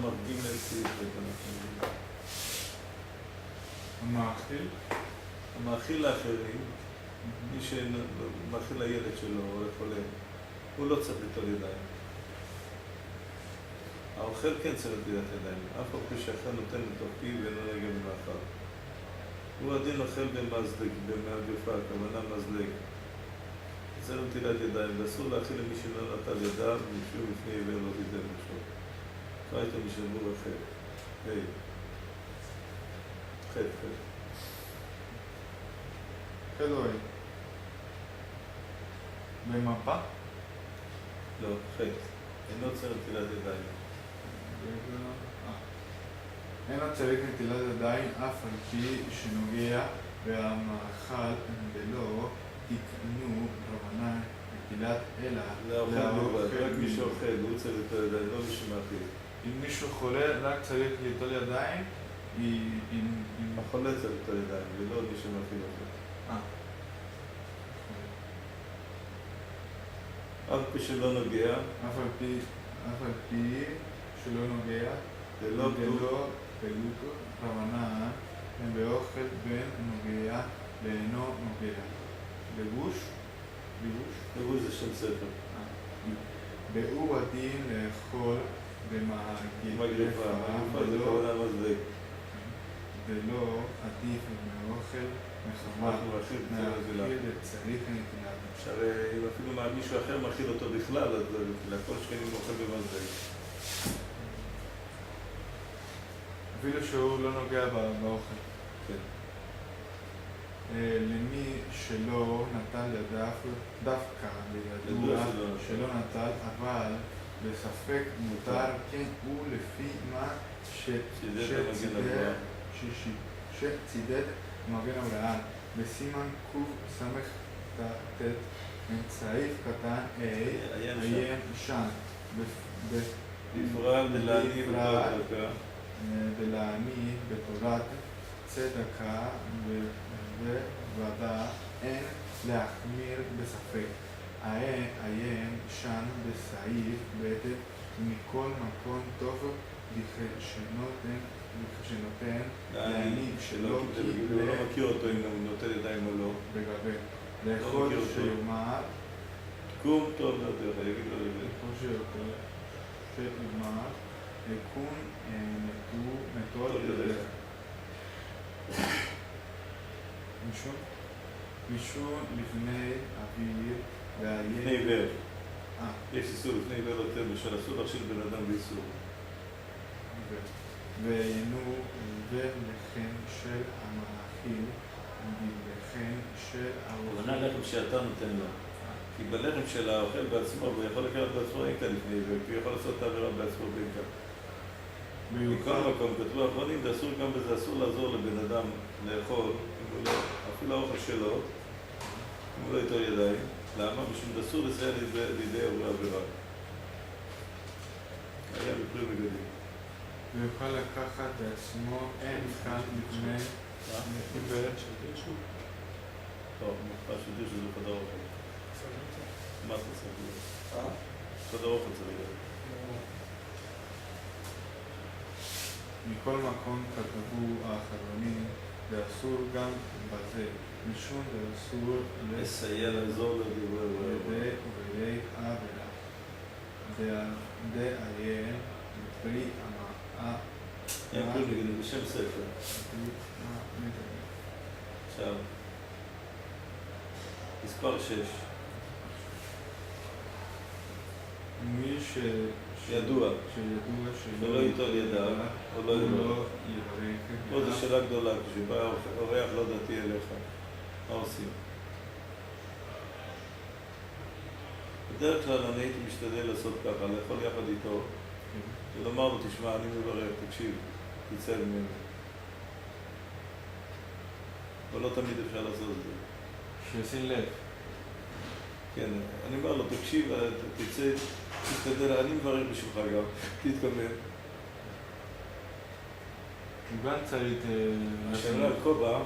מרגיל סעיף המאכיל לאחרים, מי שמאכיל לילד שלו או לחולה, הוא לא צריך ליטול ידיים. האוכל כן צריך ליטול ידיים, אף על פי שאכל נותן לתוך פיו ואינו נגע במאכל. הוא הדין אוכל במזלג, במגפה, הכוונה מזלג. צריך נטילת ידיים, ואסור להאכיל למי שלא נטל ידיו, ומשהו לפני עיוור לא תיתן משהו. קרא איתו משלמו רחל. היי. חטא. חלוי. במפה? לא, חטא. אינו צריך נטילת ידיים. אינו צריך נטילת ידיים אף על פי שנוגע והמאכל בלא תקנו רבנן נטילת אלא לאוכל, רק מי שאוכל, הוא צריך ליטול ידיים, לא מי שמאכיל. אם מישהו חולה, רק צריך ליטול ידיים. החולה צריך ליטול ידיים, ולא מי שמאכיל אותו. אף פי שלא נוגע, אף על פי שלא נוגע, ולא פלוג רבנן, הם באוכל בין נוגע ואינו נוגע. לבוש זה שם ספר. באו הדין לאכול במגרפה, ולא עדיף מאוכל מחמת להאכיל צריך נטילת. אם אפילו מישהו אחר מאכיל אותו בכלל, אז לכל שכנים אוכל במזלג. אפילו שהוא לא נוגע באוכל. כן. למי שלא נטל ידיו דווקא בידוע שלא נטל, אבל בספק מותר, כן הוא לפי מה שצידד מגן אברהם. בסימן קס"ט סעיף קטן עיין שן בפרט דלעני בתורת צדקה וודא אין להחמיר בספק. עיין שן בסעיף ב' מכל מקום טוב שנותן להעניק שלא כי הוא לא מכיר אותו אם הוא נוטל ידיים או לא. בגבי לאכול שיאמר קום טוב נותן, יגיד לו לזה. לאכול שיאמר לקום נטול ידיך. משום לפני אוויר לפני עיוור. יש איסור לפני עיוור יותר בשביל אסור להכשיל בן אדם באיסור. ועיינו ולחם של המאכיל ולחם של הכוונה לחם שאתה נותן לו. כי בלחם של האוכל בעצמו, הוא יכול לקחת בעצמו אין כאן לפני עיוור, כי הוא יכול לעשות את העבירה בעצמו בין כאן. בכל מקום כתבו האחרונים, זה אסור גם בזה, אסור לעזור לבן אדם לאכול, אפילו האוכל שלו, אם הוא לא יותר ידיים. למה? משום אסור לסייע לידי עבירה. היה בפרי מגדים. ויוכל לקחת בעצמו אין כאן לפני עיוור של דישו? לא, מוכר של דישו זה חדר אוכל. מה אתה צריך להיות? חדר אוכל צריך להיות. מכל מקום כתבו האחרונים, ואסור גם בזה, משום ואסור לסייע לעזור לדברי ובידי עבירה. דעיין בפרי יקול נגד בשם ספר. עכשיו, מספר 6. מי שידוע שלא ייטול ידיו או לא יברך. פה זו שאלה גדולה, כשבא אורח לא דתי אליך, מה עושים? בדרך כלל אני הייתי משתדל לעשות ככה, לאכול יחד איתו ולומר לו, תשמע, אני מברך, תקשיב, תצא ממנו. אבל לא תמיד אפשר לעשות את זה. שישים לב. כן, אני אומר לו, תקשיב, תצא, תשתדל, אני מברך בשבילך גם, תתכונן. גם צריך... השאלה על כובע,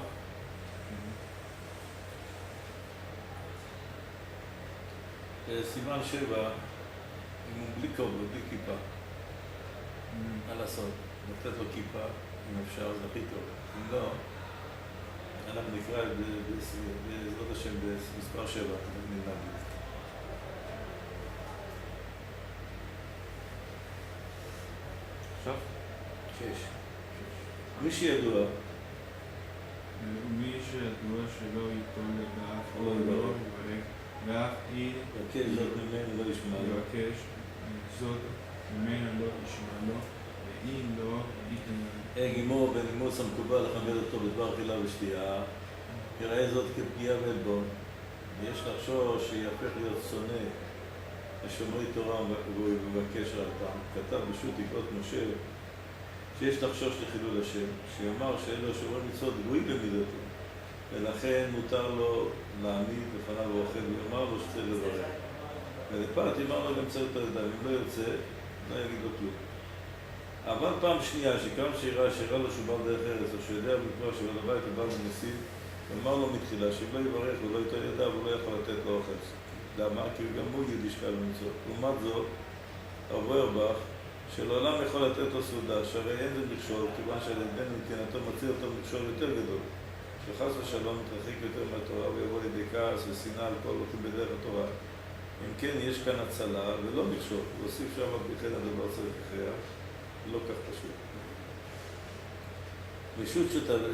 סימן 7, אם הוא בלי כובע, בלי כיפה. מה לעשות? לתת לו כיפה, אם אפשר, זה הכי טוב. אם לא, אנחנו נקרא בעזרת השם במספר 7, נלמד. עכשיו? 6. מי שידוע, מי שידוע שלא ייטול לדף או לא יברך, ואף אם יבקש זאת ממנו לא ישמע לו. יבקש זאת ממנו לא ישמע לו, ואם לא ייתן לו. גימור בנימוס המקובל לכבד אותו בדבר אכילה ושתייה, יראה זאת כפגיעה ועלבון. יש לחשוש שיהפך להיות שונא השומרי תורה ובקש רעתם. כתב בשו"ת תקרות משה שיש לחשוש לחילול השם, שיאמר שאלו השומרי מצוות גבוהים במידותו, ולכן מותר לו להעמיד בפניו אוכל ויאמר לו שצריך לברך. ולפת יאמר לו גם צריך את הידיים, אם לא ירצה, לא יגיד לו כלום. אבל פעם שנייה, שכמה שיראה לו שהוא בא דרך ארץ, או שיודע לקרוא שבעל הבית הוא בא מנסים, ואמר לו מתחילה שאם לא יברך ולא ייתן ידיו, הוא לא יכול לתת לו אוכל. למה? כי גם הוא יידיש קל מצוות. לעומת זאת, הרב אוירבך, שלעולם יכול לתת לו סעודה, שהרי אין זה מכשול, כיוון שלבין נתינתו מציע אותו מכשול יותר גדול, שחס ושלום מתרחיק יותר מהתורה ויבוא לידי כעס ושנאה על כל הולכים בדרך התורה. אם כן, יש כאן הצלה ולא מכשול, להוסיף שם בכן הדבר צריך הכרח, לא כך פשוט. רשות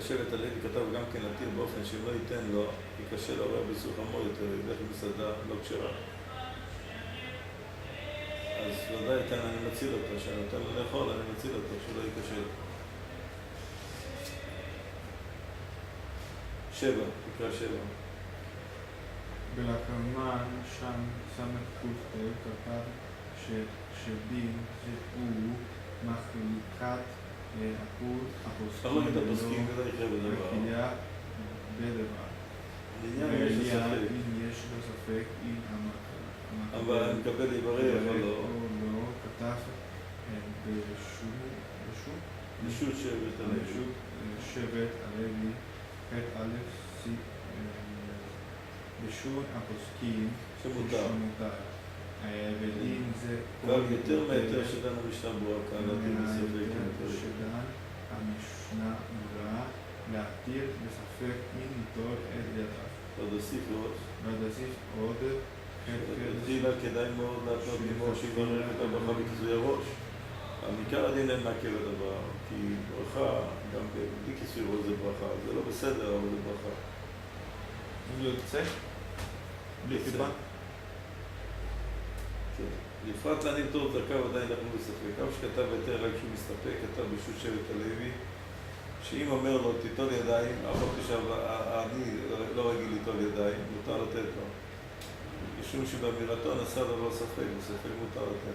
שבט הלוי כתב גם כן להתיר באופן שאם לא ייתן לו, יקשה לעורר בסוף עמו יותר, ילך למסעדה לא כשרה. אז ודאי כאן אני מציל אותו, שאני נותן לו לאכול, אני מציל אותו, שלא יקשה. 7, תקרא 7. בלקרמן שם סמך קופטל כתב שדין זהו מחלוקת הפוסקים וכליה בדבר. לעניין אם יש לו ספק אם אבל אני מקבל יברך או לא. כתב בשו"ת שבט הלוי, ח' א' ס' בשו"ת הפוסקים שמותר. ודין זה יותר מהיתר שדן המשנה ברורה כאן להתיר בספק. שדן המשנה ברורה להתיר בספק אם ניטול את ידיו. עוד אוסיף עוד. תחילה כדאי מאוד להתנות לימור שיברך את הברכה בכיסוי הראש. עיקר הדין אין מעכב הדבר, כי ברכה, גם בלי כיסוי ראש זה ברכה, זה לא בסדר, אבל זה ברכה. אם לא יוצא? בלי סיבה? לפרט להניב תור צדקה ועדיין אנחנו בספק. אף שכתב היתר רק כשהוא מסתפק, כתב בשו"ת שבט הלוי, שאם אומר לו תיטול ידיים, אף אני לא רגיל ליטול ידיים, מותר לתת לו. משום שבאמירתו נעשה דבר ספק, וספק מותר לתת לו.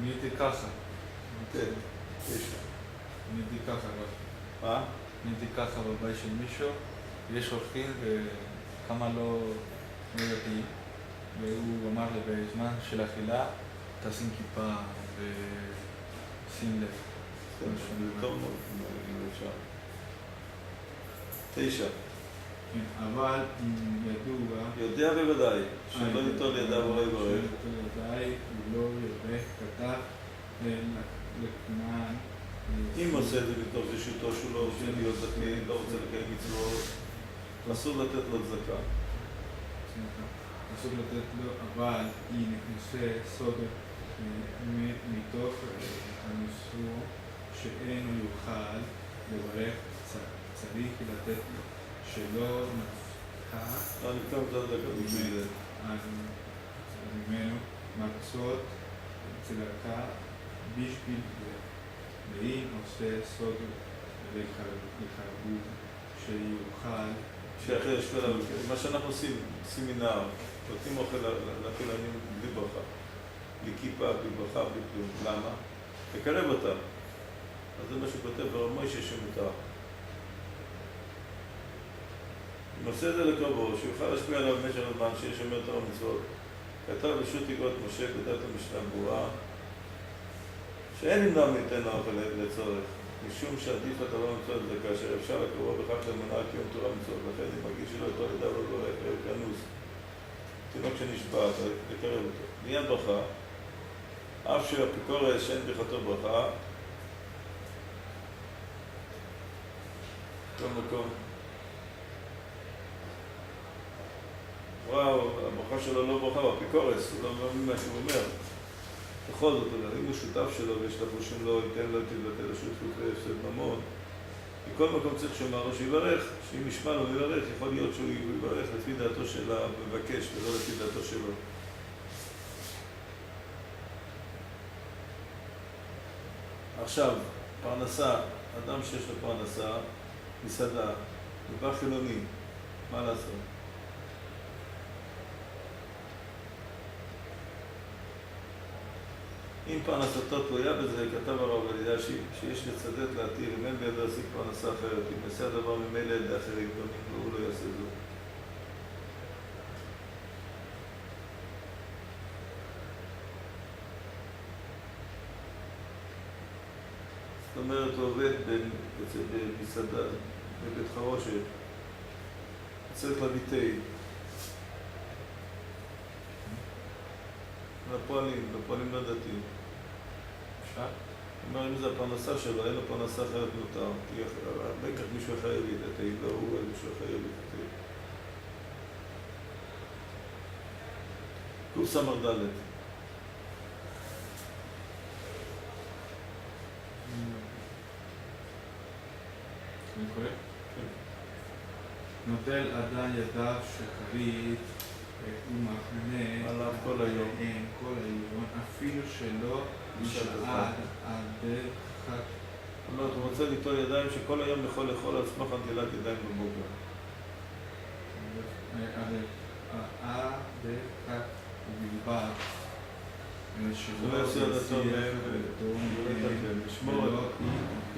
נהייתי ככה. כן, יש. נהייתי ככה. מה? נהייתי ככה בבית של מישהו, יש אורחים וכמה לא יודעים, והוא אמר לי בזמן של אכילה, תשים כיפה ושים לב. זה טוב מאוד, אם אפשר. 9. אבל אם ידוע... יודע בוודאי, שלא ייטול ידיו ולא יברך. שלא ייטול ידיים ולא יברך, כתב לכנען. אם עושה את זה מתוך רשותו שהוא לא רוצה להיות זקן, לא רוצה לקיים מצוות, אסור לתת לו צדקה. אסור לתת לו, אבל אם עושה סוד מתוך הניסור שאינו יוכל לברך, צריך לתת לו, שלא נפקע אני כאן את הדקה בשביל זה. ממנו מצות צדקה בשביל זה. ואם עושה סוד לחרבוב שיוכל שאחרי יש כלל, מה שאנחנו עושים, סמינר, נותנים אוכל לחילונים בלי ברכה, בלי כיפה, בלי ברכה, בלי כלום. למה? לקרב אותם. אז זה מה שכותב ברב מוישה שמותר. אם עושה את זה לקרבו, שיוכל להשפיע עליו במשך הזמן שיש שומר תורה ומצוות. כתב בשו"ת תקרות משה בדעת המשנה ברורה, שאין נמנע מאתנו אוכל לצורך. משום שעדיף הדבר מצוות זה כאשר אפשר לקרוא בכך למנוע קיום תורה מצוות, לכן אם מרגיש שלא יותר ידיו לא ברך, כנוס, תינוק שנשבע, לקרב אותו. לעניין ברכה, אף שהאפיקורס שאין ברכתו ברכה, כל מקום. וואו, הברכה שלו לא ברכה, הוא אפיקורס, הוא לא מבין מה שהוא אומר. בכל זאת, אם הוא שותף שלו ויש לחושים לו, ייתן לו תתבטל לשותפות והפסד ממון. בכל מקום צריך שאומר לו שיברך, שאם ישמע לו ויברך, יכול להיות שהוא יברך לפי דעתו של המבקש ולא לפי דעתו שלו. עכשיו, פרנסה, אדם שיש לו פרנסה, מסעדה, דבר חילוני, מה לעשות? אם פרנסתו תלויה בזה, כתב הרב אלישיב, שיש לצדד להתיר, אם אין בידו להשיג פרנסה אחרת, אם יעשה הדבר ממילא ידי אחרים, והוא לא יעשה זאת. זאת אומרת, הוא עובד במסעדה, בבית חרושת, צריך להביא תה. לפועלים לא דתיים. אפשר? כלומר, אם זה הפרנסה שלו, אין לו פרנסה אחרת נותר. כי הרבה כך מישהו אחר יביא את התה, לא הוא, מישהו אחר יביא את התה. קוף סמר ד' אני קורא? כן. נוטל אדם ידיו שחרית ומחנה עליו כל היום. כל היום, אפילו שלא נשאל על דרך. זאת אומרת, הוא רוצה ליטול ידיים שכל היום יכול לאכול על סמך נטילת ידיים בבוקר. דרך ובלבד שלא יעשה דתו מהם ולא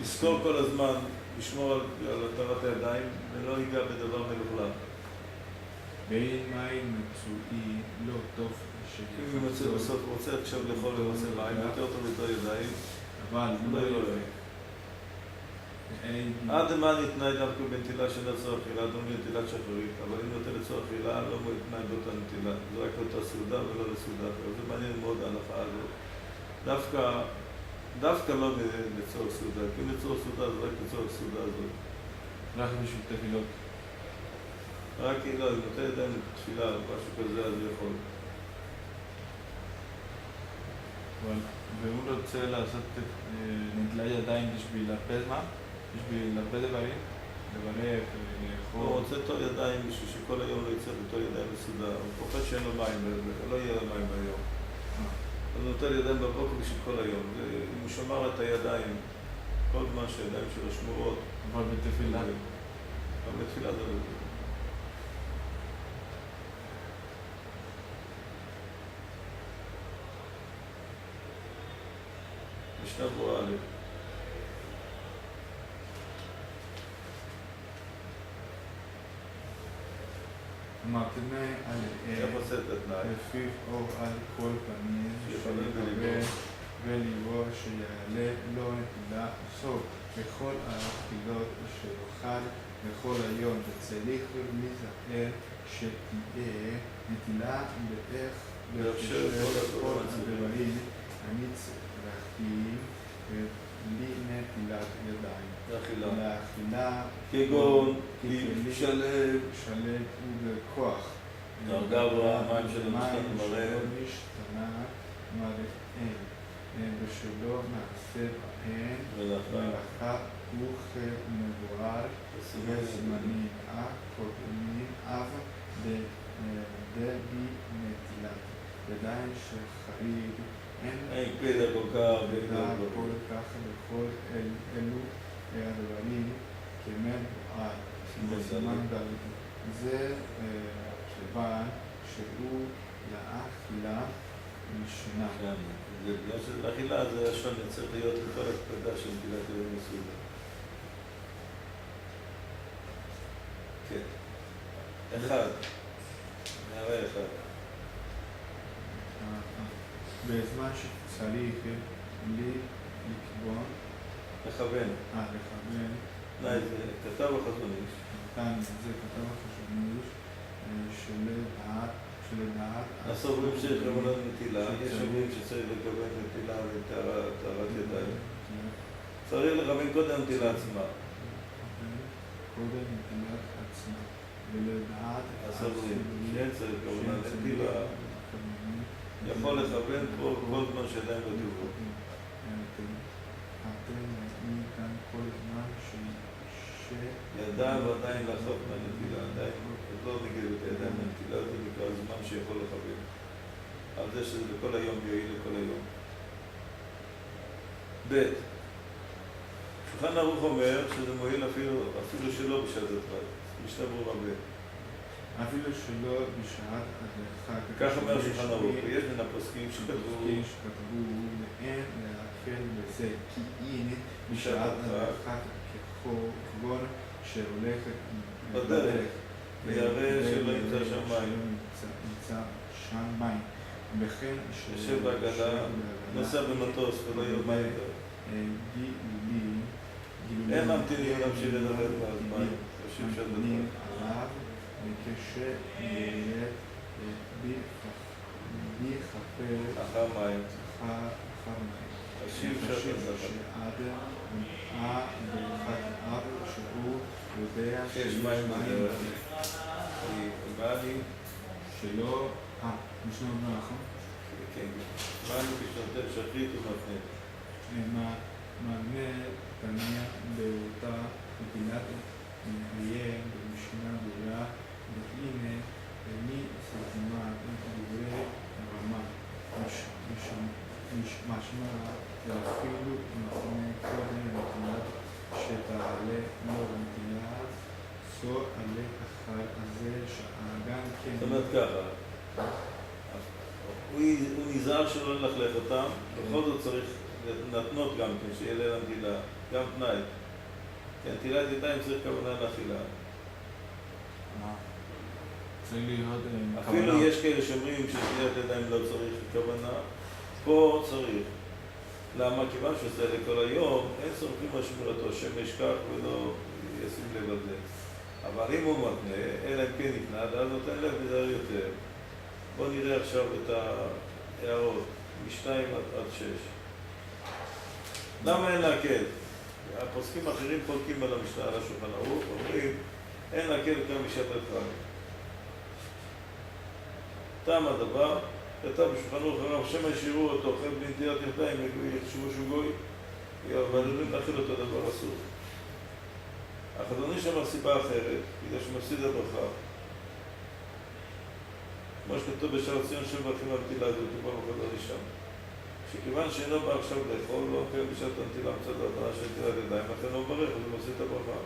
יזכור כל הזמן לשמור על התרת הידיים ולא ייגע בדבר מלוכלך. בין מים מצוי לא טוב אם הוא מצא בסוף, הוא רוצה עכשיו לאכול ורוצה מים, יותר טוב ליטול ידיים, אבל לא יראה. עד מה נתנאי דווקא בנטילה של הצורך אכילה, דום לנטילת שחרית, אבל אם נוטל לצורך אכילה, לא נתנאי באותה נטילה, זה רק לאותה סעודה ולא לסעודה אחרת. זה מעניין מאוד ההלכה הזאת. דווקא לא לצורך סעודה, כי אם לצורך סעודה זה רק לצורך סעודה הזאת. רק בשביל תפילות. רק אם לא, אם נוטל ידיים לתפילה או משהו כזה, אז הוא יכול. והוא רוצה לעשות נטילת ידיים בשביל הרבה זמן? בשביל הרבה דברים? לברך, לאכול? הוא רוצה ליטול ידיים בשביל שכל היום לא יצטרך ליטול ידיים מסודר. הוא פוחד שאין לו מים, לא יהיה לו מים ביום. אז הוא נוטל ידיים בבוקר בשביל כל היום. אם הוא שמר את הידיים, כל זמן שהידיים שלו שמורות. אבל בתפילה? אבל בתפילה זה לא. משנה ברורה א'. מתנה על איך עושה את התנאי? לפיו אור על כל פנים שיכוון וליבו שיעלה לו נטילה סוף בכל התפילות שיוכל בכל היום וצריך להיזהר שתהיה נטילה באיך לאפשר כל הדברים הנצרכים בלי נטילת ידיים. לאכילה כגון, שלב ובכוח. דרגה והמים שלא משתנה מראה. ושלא נעשה בהן מלאכה וכמבואר בזמנים הקודמים אף דבי נטילת ידיים שחריד אין קפידה כל כך בכל אלו הדברים כמבואר בזמן דוד. זה כיוון שהוא לאכילה ראשונה. בגלל שלאכילה זה השון צריך להיות לכל הקפדה של נטילת ידיים מסעודה. כן. אחד. נראה אחד. בזמן שצריך לי לקבוע לכוון. לכוון. תנאי זה כתב החזון איש. זה כתב החזון איש, שלדעת הסוברים שצריך לכוון נטילה, יש אומרים שצריך לכוון נטילה לטהרת ידיים. צריך לכוון קודם נטילה עצמה. קודם נטילת עצמה, ולדעת הסוברים שצריך לכוון נטילה, יכול לכוון פה כל זמן שידיים לא תראו. אתם מכאן כל זמן ידיים ועדיין לעשות מהנטילה, עדיין לא נגיד את הידיים מהנטילה, זה נקרא זמן שיכול לכוון. על זה שזה לכל היום יועיל לכל היום. ב' שולחן ערוך אומר שזה מועיל אפילו שלא בשעת הדחק, משנה ברורה ב'. אפילו שלא בשעת הדחק. כך אומר שולחן ערוך, ויש מן הפוסקים שכתבו ואין להקל בזה, כי הנה בשעת הדחק כחור שהולכת בדרך, ויראה שלא ימצא שם מים. וכן יושב בעגלה, נוסע במטוס ולא יומיים. אין ממתינים להמשיך לדבר בזמן, יושב שם לדבר. וכשילד ביחפר אחר מים. אשיב עד שהוא יודע שיש מים בדרך. שלא... משנה אומר נכון? כן, מים כשנותן שחרית ומפנה. מענה תניה באותה נטילת עיין במשנה ברורה, והנה מי סתמה דברי הרמה משמע אפילו מפנה קודם נטילת שתעלה לא נטילה זו עלה אחר הזה שהאגן כן. זאת אומרת ככה, הוא נזהר שלא ללכלך אותם, בכל זאת צריך להתנות גם כן, שיהיה לילה נטילה, גם תנאי. כי נטילת ידיים צריך כוונה לאכילה. צריך להיות כוונה. אפילו יש כאלה שאומרים שנטילת ידיים לא צריך כוונה, פה צריך. למה? כיוון שזה לכל היום, אין סומכים על שמירתו, שמש כך ולא ישים לב על זה. אבל אם הוא מתנה, אלא אם כן נקנה, אז נותן לב בזהר יותר. בואו נראה עכשיו את ההערות, מ-2 עד 6. למה אין להקל? הפוסקים האחרים חולקים על המשנה, על השולחן ערוך, אומרים, אין להקל גם בשעת הדחק. טעם הדבר, כתב בשולחן ערוך הרב, שמא ישירו אותו, אוכל בלי נטילת ידיים, יחשבו שהוא גוי, אבל עלולים להכיל אותו דבר אסור. החזון איש אמר סיבה אחרת, בגלל שמפסיד הברכה. כמו שכתוב בשער ציון של ברכים הנטילה הזאת, הוא כבר בחזון איש שם. שכיוון שאינו בא עכשיו לאכול, לא מקיים בשעת הנטילה מצד ההבנה של נטילת ידיים, לכן לא מברך, אז הוא מפסיד את הברכה.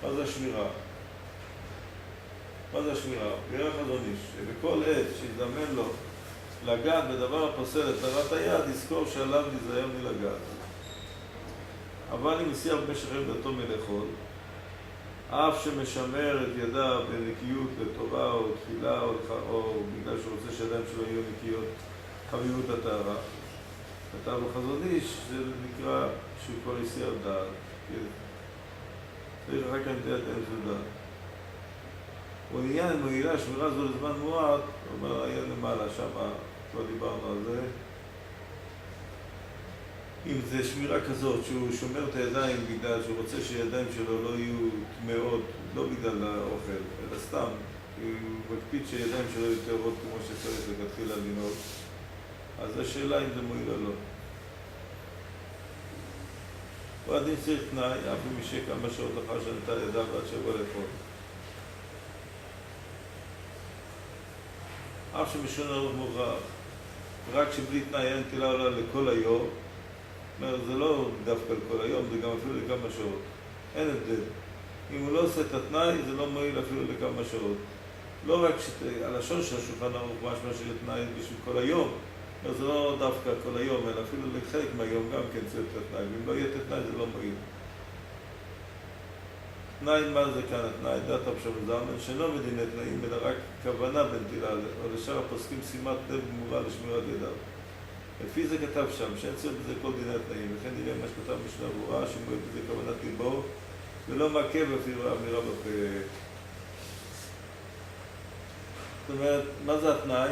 מה זה השמירה? מה זה השמירה? בירך חזון איש, שבכל עת שיזדמן לו לגעת בדבר הפוסל את טהרת היד, יזכור שעליו להיזהר מלגעת. אבל אם יסיע במשך עבודתו מלאכול, אף שמשמר את ידיו בנקיות לתורה או תפילה או בגלל שהוא רוצה שידיים שלו יהיו נקיות חביבות הטהרה. כתב בחזון איש, זה נקרא שהוא כבר יסיע דעת. צריך אחר כך נטילת ידיים של דעת. ולעניין מועילה שמירה זו לזמן מועט, הוא אומר היה למעלה, שם כבר דיברנו על זה. אם זה שמירה כזאת, שהוא שומר את הידיים בגלל שהוא רוצה שהידיים שלו לא יהיו טמאות, לא בגלל האוכל, אלא סתם, הוא מקפיד שהידיים שלו יהיו טהורות כמו שצריך לכתחילה לנהוג, אז השאלה אם זה מועיל או לא. ועדין צריך תנאי, אף אם ישק כמה שעות אחר שנטל ידיו ועד שבוע לאכול. אף שמשון ערוך מוכרח, רק שבלי תנאי אין נטילה עולה לכל היום, זה לא דווקא לכל היום, זה גם אפילו לכמה שעות. אין הבדל. אם הוא לא עושה את התנאי, זה לא מועיל אפילו לכמה שעות. לא רק הלשון של השולחן ערוך משמע של תנאי בשביל כל היום, זה לא דווקא כל היום, אלא אפילו לחלק מהיום גם כן צריך את התנאי. ואם לא יהיה את התנאי, זה לא מועיל. תנאי, מה זה כאן התנאי? דעת הפשם זלמן, שאינו מדיני תנאים, אלא רק כוונה בנטילה, או לשאר הפוסקים שימת לב גמורה לשמירת ידיו. לפי זה כתב שם, שאין צורך בזה כל דיני התנאים, וכן נראה מה שכתב משנה ברורה, שמועד בזה כוונת ליבו, ולא מעכב אפילו האמירה בפה. זאת אומרת, מה זה התנאי?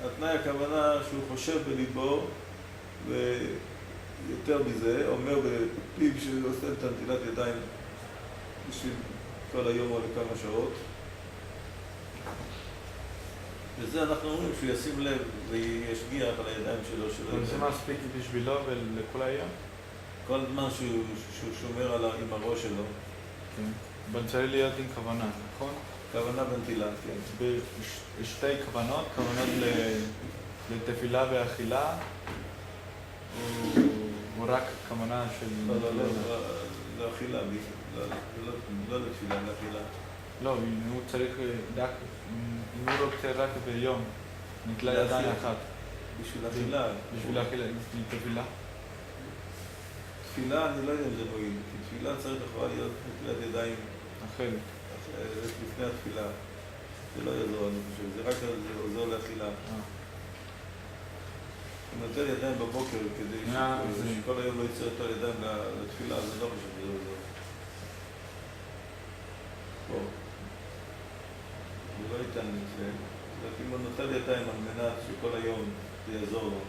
התנאי הכוונה שהוא חושב בליבו, ויותר מזה, אומר בפיו שהוא עושה את הנטילת ידיים בשביל כל היום או לכמה שעות. וזה אנחנו אומרים שהוא ישים לב וישגיח על הידיים שלו. אבל זה מספיק בשבילו ולכל היום? כל זמן שהוא שומר עם הראש שלו. כן. אבל צריך להיות עם כוונה, נכון? כוונה בנטילה, כן. בשתי כוונות, כוונות לתפילה ואכילה, או רק כוונה של... לא, לאכילה, לא לתפילה, לאכילה. לא, אם הוא צריך, אם הוא רוצה רק ביום, נטלה ידיים אחת. בשביל אכילה. בשביל אכילה, תפילה. תפילה, אני לא יודע אם זה מועיל, כי תפילה צריך יכולה להיות נטילת ידיים אחרת. לפני התפילה. זה לא יעזור, אני חושב, זה רק עוזר לאכילה. אם נוטל ידיים בבוקר כדי שכל היום לא יצא יותר ידיים לתפילה, זה לא חושב שזה עוזר. בוא. זה לא ייתן לזה. אם הוא נוטל ידיים על מנת שכל היום זה יעזור לו,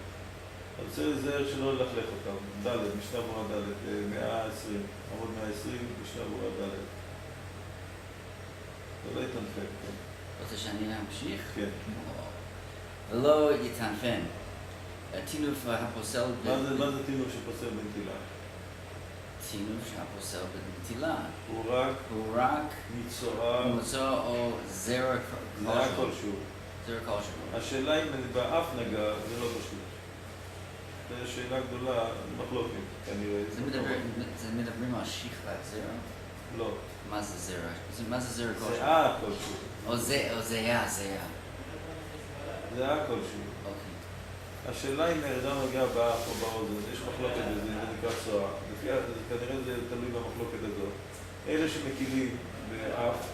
אז צריך להיזהר שלא ללכלך אותם. ד', משנה ברורה ד', 120, עמוד 120, משנה ברורה ד'. זה לא יתנפק. רוצה שאני אמשיך? כן. ולא יתנפן. טינוף הפוסל... מה זה טינוף שפוסל בנטילה? טינוף שהפוסל בנטילה. הוא רק מצורע או זרע כלשהו. זרע כלשהו. השאלה אם באף נגע זה לא פשוט. זו שאלה גדולה, מחלוקת כנראה. זה מדברים על שכבת זרע? לא. מה זה זרע? מה זה זרע כלשהו? זהה כלשהו. או זהה. זהה כלשהו. אוקיי. השאלה אם האדם נוגע באף או באוזן, יש מחלוקת בזה, זה נקרא צועה. כנראה זה תלוי במחלוקת הזאת. אלה שמקילים באף,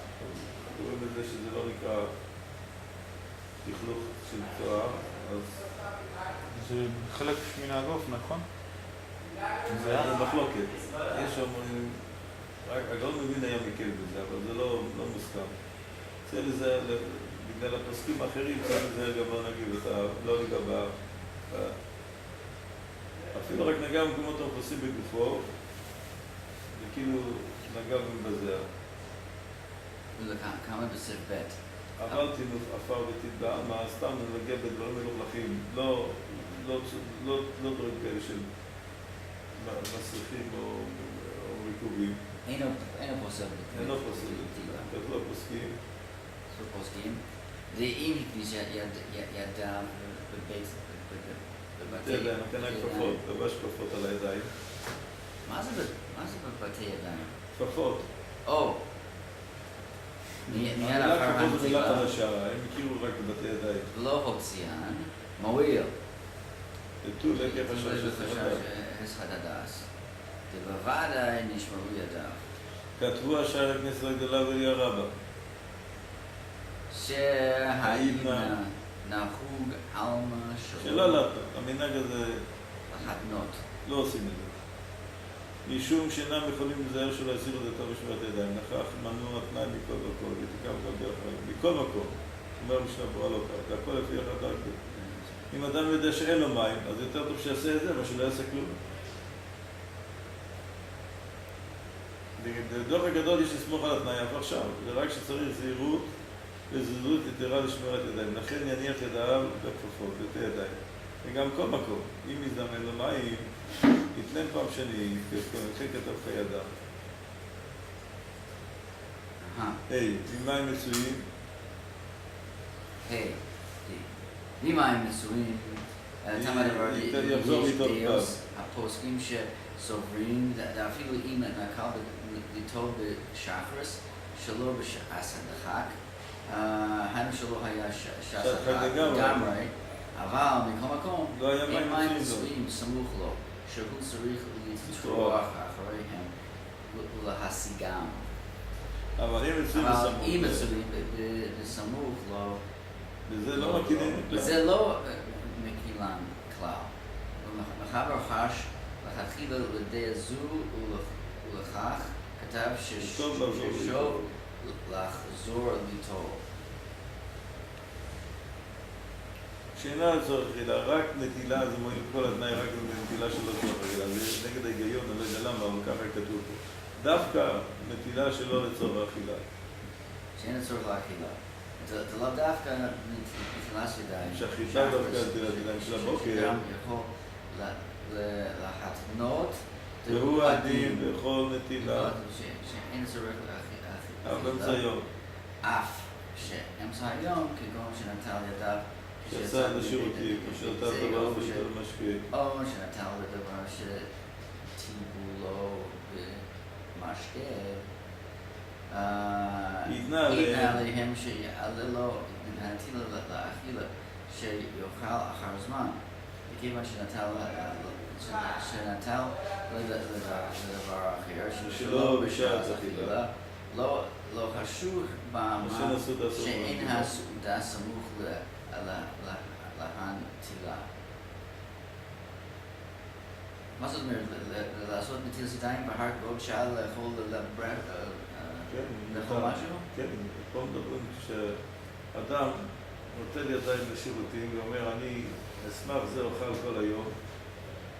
קוראים לזה שזה לא נקרא תכלוך של צועה, אז... זה חלק מן הגוף, נכון? זה מחלוקת. יש אומרים, הגאון מבין היה מקל בזה, אבל זה לא מוסכם. צריך לזה, בגלל הפוסקים האחרים, צריך לזה גם לא נגיד, לא נגע באף. אפילו רק נגע במקומות המכוסים בגופו, וכאילו נגע בזיעה. כמה בסף ב' אבל תינוף עפר ותטבע, מה סתם נגע בדברים מלוכלכים, לא דברים כאלה של מסריחים או ריקובים. אינו פוסל בנטילה. אינו פוסל בנטילה. כתבו הפוסקים. זה אם הכניס ידיו בבית... ידיים, הכנה כפפות, לבש כפפות על הידיים. מה זה בבתי ידיים? כפפות. מיד אחר כפפות זה מילה הנטילה. חדשה, הם הכירו רק בבתי ידיים. לא הוציאן, מועיל. תטו לקח השעה של סחדה. הסחת הדס. ובוודאי נשמרו ידיו. כתבו השעה לכנסת הגדולה וליה רבה. שהאימא נהוג עלמא שלא לאטה, המנהג הזה לחתנות. לא עושים את זה. משום שאינם יכולים לזהר שלא יסירו את אותו בשמירת ידיים. נכח מנוע תנאי מכל מקום, ותיקם גם באחרים. מכל מקום. אומר משנה ברורה לא כך, הכל לפי אחד דרכו. אם אדם יודע שאין לו מים, אז יותר טוב שיעשה את זה, מה שלא יעשה כלום. בדוח הגדול יש לסמוך על התנאי, אבל עכשיו, זה רק שצריך זהירות וזהירות יתרה לשמירת ידיים. לכן יניח ידיו בכפפות, בתי ידיים. וגם כל מקום, אם יזדמן לו מים, יתנן פעם שני, אחרי כתב חיי אדם. ממים מצויים? ממים מצויים, יחזור איתו פעם. הפוסקים שסוברים, אפילו אם נקל לטוב בשחרס, שלא בשעס הדחק, היינו שלא היה שעס הדחק לגמרי, אבל מכל מקום, אין מים מצויים סמוך לו, שהוא צריך לטרוח אחריהם ולהשיגם. אבל אם מצויים בסמוך לו, וזה לא מקילן כלל. וזה לא מקילן כלל. מחבר חש לכתחילה לידי זו ולכך כתב טוב לחזור ששוב לחזור ליטול. שאינה לצורך אכילה, רק נטילה זה מועיל כל התנאי רק נטילה שלא לצורך אכילה, זה נגד ההיגיון, אני לא יודע למה, אבל ככה כתוב פה. דווקא נטילה שלא לצורך אכילה. שאין לצורך לאכילה. זה לא דווקא נטילת ידיים. שהחיטה דווקא נטילת ידיים של הבוקר. שגם יכול להתנות. והוא הדין בכל נטילה. שאין צורך לאכילה. אבל באמצע היום. אף שאמצע היום, כגון שנטל ידיו שיצא לשירותים, או שנטל דבר ביותר משפיע. או שנטל לדבר שטיבולו במשקה. יתנה עליהם שיעללו נטילה לאכילה שיאכל אחר זמן. וכיוון שנטל לדבר אחר שלא בשעת אכילה, לא חשוב במה שאין הסעודה סמוך להנטילה. מה זאת אומרת? לעשות נטילת ידיים בהר בעוד שעה לאכול משהו? כן, פה מדברים שאדם נוטל ידיים לשירותים ואומר אני אשמח זה אוכל כל היום,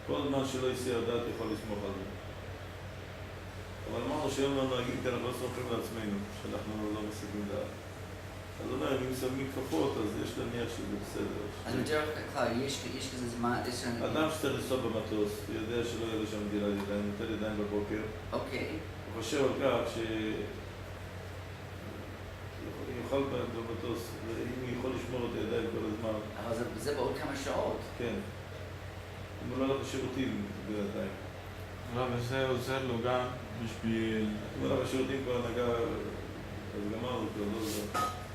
כל זמן שלא יסיע דעת יכול לסמוך על זה. אבל אמרנו שהיום לא נוהגים כי אנחנו לא סומכים לעצמנו, שאנחנו לא משיגים דעת. אז אומר, אם שמים כפות, אז יש להניח שזה בסדר. אז בדרך כלל, יש כזה זמן... אדם שצריך לנסוע במטוס, יודע שלא יהיה לו שם נטילת ידיים, נוטל ידיים בבוקר. אוקיי. הוא חושב על כך יאכל במטוס, ואם הוא יכול לשמור את הידיים כל הזמן. אבל זה בעוד כמה שעות. כן. אם הוא לא הולך לשירותים בינתיים. לא, וזה עוזר לו גם בשביל... אם הוא הולך לשירותים כבר נגע, אז גמרנו כבר, לא זה.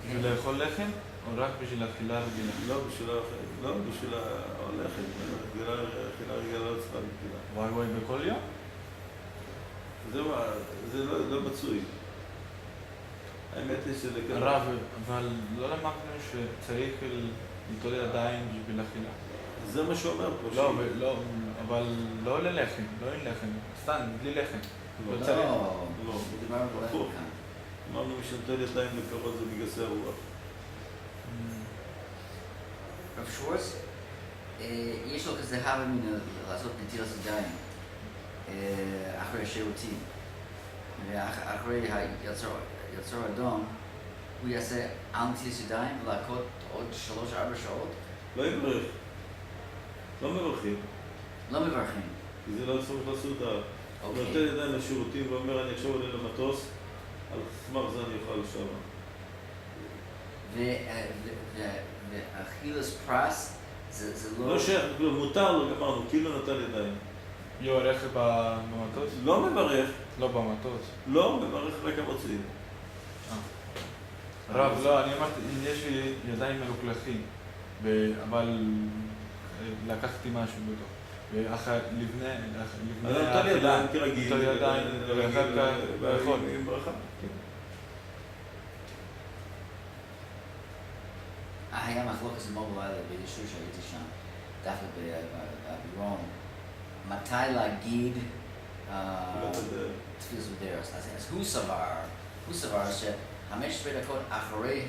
בשביל לאכול לחם? או רק בשביל אכילה רגילה? לא, בשביל הלחם. אכילה רגילה לא צריכה נטילה. וואי, בכל יום? זה לא מצוי. האמת היא שזה כזה... הרב, אבל לא למדנו שצריך ליטול ידיים בשביל אכילה. זה מה שהוא אומר פה. לא, אבל לא ללחם, לא עם לחם, סתם, בלי לחם. לא, מדובר בלחם כאן. אמרנו מי שנוטל ידיים לקרות זה מגסי הרוח. רב שוורץ, יש לו כזה הווה מן לעשות נטילת ידיים אחרי השירותים. ואחרי היצור אדום, הוא יעשה נטילת ידיים ולהכות עוד 3-4 שעות? לא יברך. לא מברכים. לא מברכים. כי זה לא סמוך לסעודה. הוא נוטל ידיים לשירותים ואומר אני עכשיו עולה למטוס, על סמך זה אני אוכל שם. ואכילס פרס זה לא... לא שייך, מותר לו, אמרנו, כאילו נטל ידיים. יורך במטוס? לא מברך. לא במטוס. לא, מברך רק המוצאים. רב, לא, אני אמרתי, יש לי ידיים מלוכלכים, אבל לקחתי משהו בתוך. ואחר לפני נטל ידיים כרגיל. נטל ידיים, ואחר כך לאכול. עם ברכה. היה מחלוקת מאוד לילה בישור שהייתי שם, דווקא בבירון. מתי להגיד תפילת בדרך? אז הוא סבר ש15 דקות אחרי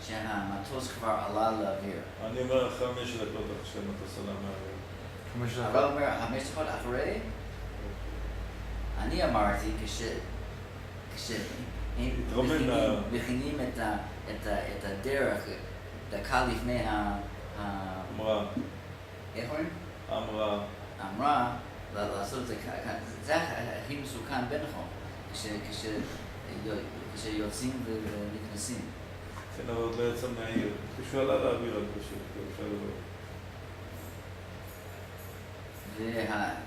שהמטוס כבר עלה לאוויר. אני אומר 5 דקות אחרי שהמטוס עלה מהאוויר. הרב אומר 5 דקות אחרי? אני אמרתי כשהם מכינים את הדרך דקה לפני אמרה. איך אומרים? אמרה לעשות את זה כאן. זה הכי מסוכן בנכון, כשיוצאים ונכנסים. כן, אבל עוד לא יצא מהעיר. כשהוא עלה לאוויר על פשוט, אפשר לבוא.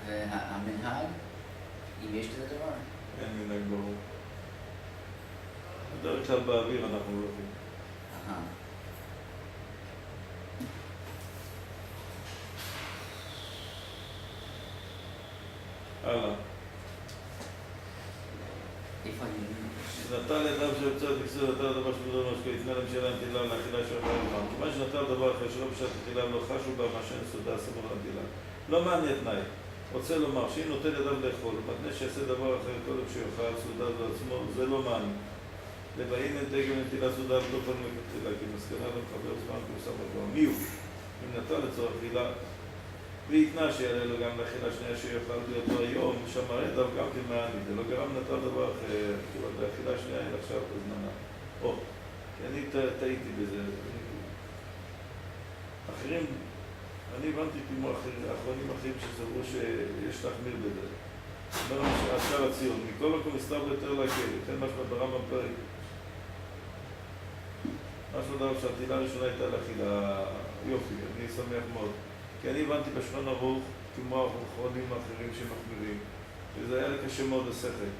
והמנהג, אם יש כזה דבר? אין מנהג ברור. בדרך כלל באוויר אנחנו לא יודעים. הלאה. איפה אני? נטל ידיו של בצע תכסו, נטל דבר שבודו משקו, יתנה להם שאלה נטילה לאכילה של אחר הזמן. כיוון שנטל דבר אחר שלא בשעת תחילה לא חשו בה מה שאין סודה סמוך לנטילה. לא מעניין תנאי. רוצה לומר שאם נוטל ידיו לאכול, מתנה שיעשה דבר אחר קודם שיוכל סודה לעצמו, זה לא מעניין. לבאים נתגל נטילה סודה לא פעם לכתחילה, כי מסקנה למחבר זמן כמוסם בגבוה. מי הוא? אם נטל לצורך אכילה, והתנה שיעלה לו גם לאכילה שנייה שיוכל באותו היום, שמר ידיו גם כן מעניין. זה לא גרם נטל דבר אחר, כאילו לאכילה שנייה אין עכשיו בזמנה. כי אני טעיתי בזה. אחרים, אני הבנתי כמו האחרונים אחרים שסברו שיש להחמיר בזה. אומר השאר הציון, מכל מקום מסתר ביותר להקל, תן משמע ברמב"ם פרק. משהו דבר שהנטילה הראשונה הייתה לאכילה, יופי, אני שמח מאוד. כי אני הבנתי בשולחן ערוך כמו האחרונים האחרים שמחמירים, וזה היה לי קשה מאוד לשכל.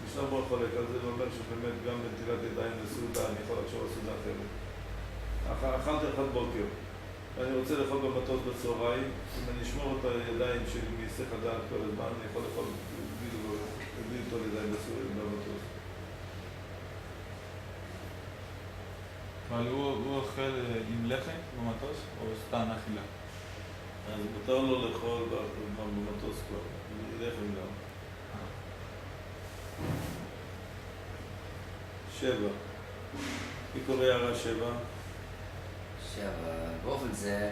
משנה ברוך חולק על זה ואומר שבאמת גם בנטילת ידיים לסעודה, אני יכול לחשוב על סעודה אחרת. אכלתי אחד בוקר, ואני רוצה לאכול במטוס בצהריים, אם אני אשמור את הידיים שלי מהיסח הדעת כל הזמן, אני יכול לאכול בלי ליטול ידיים במטוס. אבל הוא אוכל עם לחם במטוס או סתם אכילה? אז מותר לו לאכול במטוס כבר, לחם גם. 7. מי קורא הערה 7? באופן זה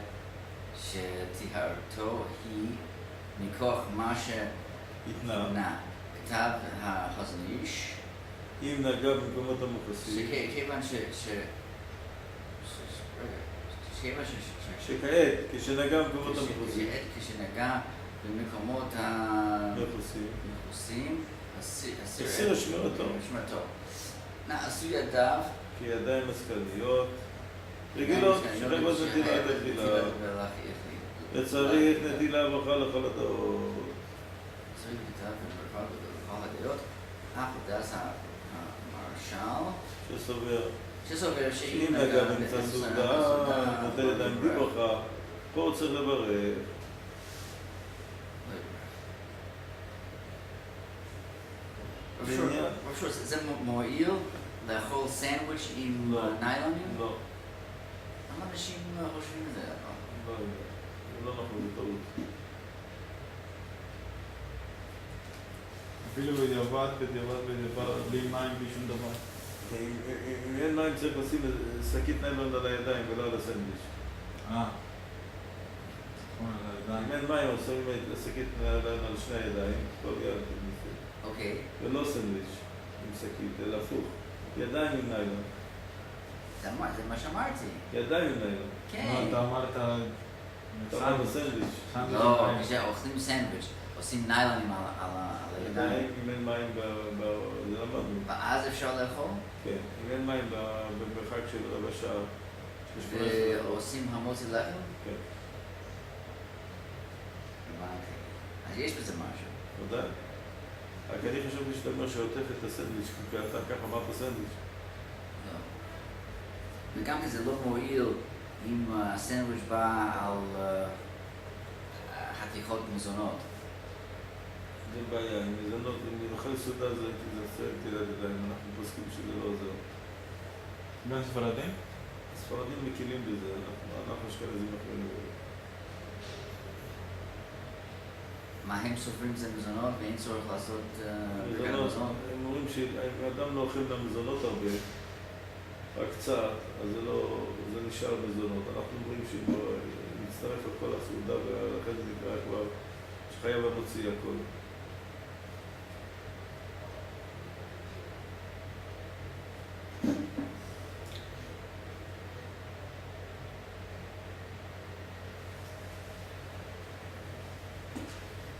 שטיהרתו היא מכוח מה שהתנה. כתב החזון איש אם נגע במקומות המוקסים שכיוון שכעת, כשנגע במקומות המוקסים כשנגע במקומות המכוסים הסיר השמרתו נעשו ידיו כידיים משכליות רגילות, שחייבות נטילה לתחילה וצריך נטילה ברכה לכל הדעות צריך נטילה ברכה לכל הדעות אף דעת המרשל שסובר שאם נגע במצא סעודה נוטל ידיים בלי ברכה פה צריך לברך זה מועיל לאכול סנדוויץ' עם ניילונים? לא. למה אנשים חושבים את זה? לא, זה לא נכון, זה טעות. אפילו בדיעבד, בלי מים, בלי שום דבר. אם אין מים צריך לשים שקית ניילון על הידיים ולא על הסנדוויץ'. אם אין מים עושים שקית ניילון על שני הידיים, כל יד נפרד. אוקיי. ולא סנדוויץ' עם שקית, אלא הפוך. ידיים עם ניילון. זה מה שאמרתי. ידיים עם ניילון. כן. אתה אמרת סנדוויץ'. לא, כשאוכלים סנדוויץ', עושים ניילונים על הידיים. אם אין מים זה למדנו. ואז אפשר לאכול? כן, אם אין מים במרחק של רבע שעה. ועושים המוציא לחם? כן. אז יש בזה משהו. ודאי. רק אני חשבתי שאתה אומר שעוטף את הסנדוויץ', כי אתה ככה אמרת סנדוויץ'. לא. וגם כי זה לא מועיל אם הסנדוויץ' בא על חתיכות מזונות. זה בעיה, אם מזונות, אם נאכל סעודה זה תזפר ידיים, אנחנו פוסקים שזה לא עוזר. גם ספרדים? הספרדים מקילים בזה, אנחנו אשכנזים מחמירים בזה. מה הם סופרים זה מזונות ואין צורך לעשות מזונות? הם אומרים שאם אדם לא אוכל מהמזונות הרבה, רק קצת, אז זה נשאר מזונות. אנחנו אומרים שאם נצטרף על כל הסעודה ולכן זה נקרא כבר שחייב המוציא הכל.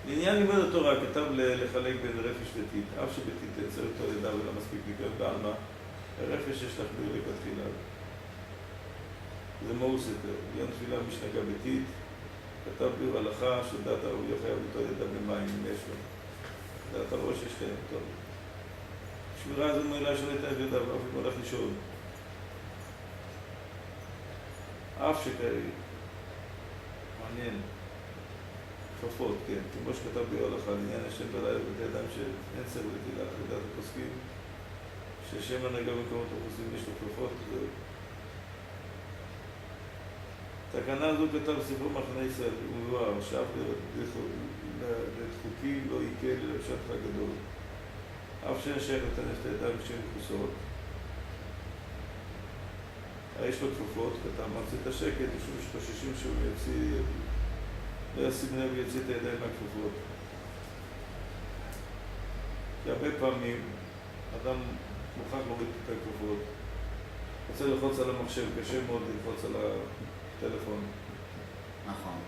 לעניין לימוד התורה כתב לחלק בין רפש וטיט, אף שבטיט תייצר אותו לידה ולא מספיק לקראת בעלמה, הרפש יש להחמיר לכתחילה. זה מאוס יותר. עניין תפילה משנגע בטיט, כתב ביור הלכה שדעת הראויה חייב ליטול ידה במים אם יש לו. דעת הראש יש חייב טוב. שמירה זו מועילה שלא יתאב ידיו, אף אם הולך לישון. אף שכאלה. מעניין. כפפות, כן. כמו שכתב ביור הלכה, לעניין ישן בלילה בבתי אדם שאין סבל לטילה, לדעת הפוסקים, ששם הנהגה במקומות אוכלוסין יש לו כפפות. תקנה זו כתב בספרו מחנה ישראל, ובבואר, שאף לחוקים לא יקל לרשתך גדול. אף שאין שייך לטנף את הידיים כשהן מכוסות. יש לו כפפות, ואתה מרצה את השקט, משום שחוששים שהוא לא ישים לב ויוציא את הידיים מהכפפות. כי הרבה פעמים אדם מוכרח להוריד את הכפפות. רוצה ללחוץ על המחשב, קשה מאוד ללחוץ על הטלפון. נכון.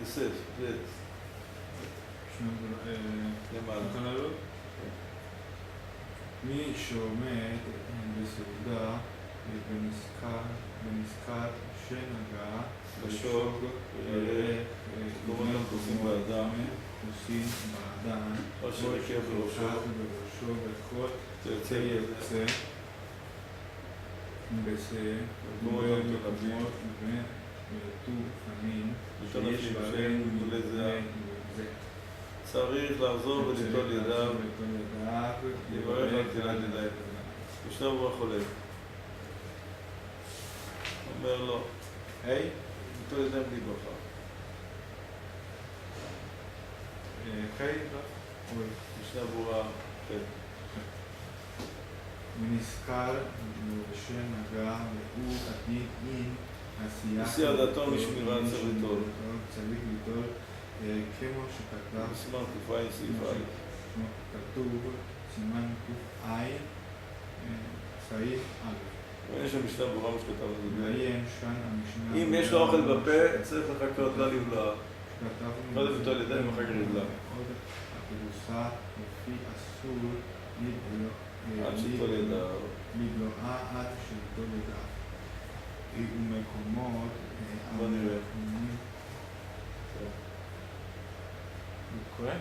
יוסף, למעלה. מי שעומד בסעודה ונזכר שנגע בשוק, גורם למכוסים באדם, או שרקב בראשו וכל תרצה יצא במקומות במקומות ויטו פנים שיש בהם מזה. צריך לחזור ולטול ידיו, לברך על תלת ידיים. ישנו ברוך חולה. אומר לו, היי, לטול ידיים בלי ברכה. ישנה ברורה, כן. ונזכר שנגע והוא עתיד עם עשייה דתו משמירת צריך ליטול. צריך ליטול כמו שכתב סימן ק"ע סעיף א'. כתוב סימן ק"ע סעיף א'. ויש שם משנה ברורה מה שכתב על זה. ועיין כאן המשנה. אם יש לו אוכל בפה, צריך לחכות לה לבלוע. קודם ליטול ידיים ואחר כך לבלוע. הפרוסה לפי אסור עד שתול ידיו. לבלועה עד שתול ידיו. ומקומות בוא נראה. קורא?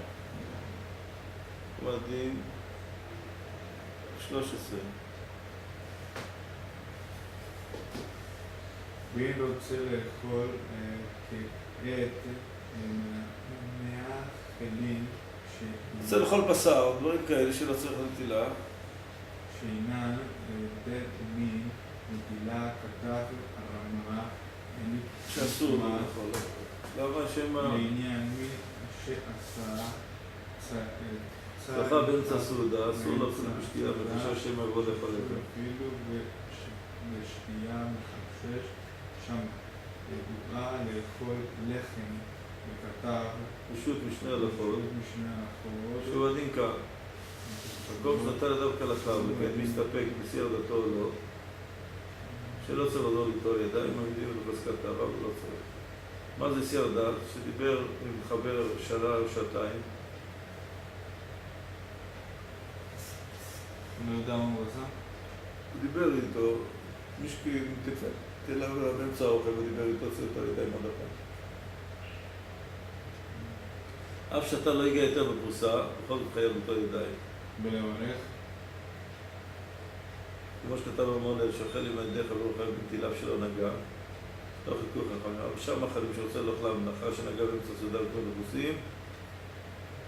דין 13. ואם רוצה לאכול כעת מהכלים רוצה לאכול בשר, דברים כאלה שלא צריך נטילה. שאינן בית מין נטילה כתב הרמב"ם שאסור לאכול. למה שמה? לעניין מי שעשה צרכה באמצע סעודה, אסור לאכול בשתייה ובשעה שמה יבוא לאכול את זה. אפילו בשתייה מחשש שם הובאה לאכול לחם וכתב פשוט משנה לאכול. שוב הדין כאן. הקורס נתן לדב כלכב, וכעת מסתפק בסיר דתו או לא, שלא צריך לעזור ליטול ידיים, מעמידים בחזקת טהרה ולא צריך. מה זה סיר דת? שדיבר עם חבר שנה או שעתיים. אני לא יודע מה הוא עשה. הוא דיבר איתו, מישקי תלה באמצע האוכל ודיבר איתו, צריך ליטול ידיים עוד הפעם. אף שאתה לא הגיע יותר בפרוסה, בכל זאת חייב ליטול ידיים. ולברך? כמו שכתב המון, שאוכל עם ידיך ואוכל בנטיליו שלא נגע, לא חיכוך חכמים, אבל שם החלים שרוצה לאכלם לאחר שנגע באמצע סעודה וכל מכוסים,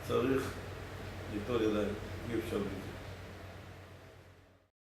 צריך ליטול ידיים, אי אפשר בלי.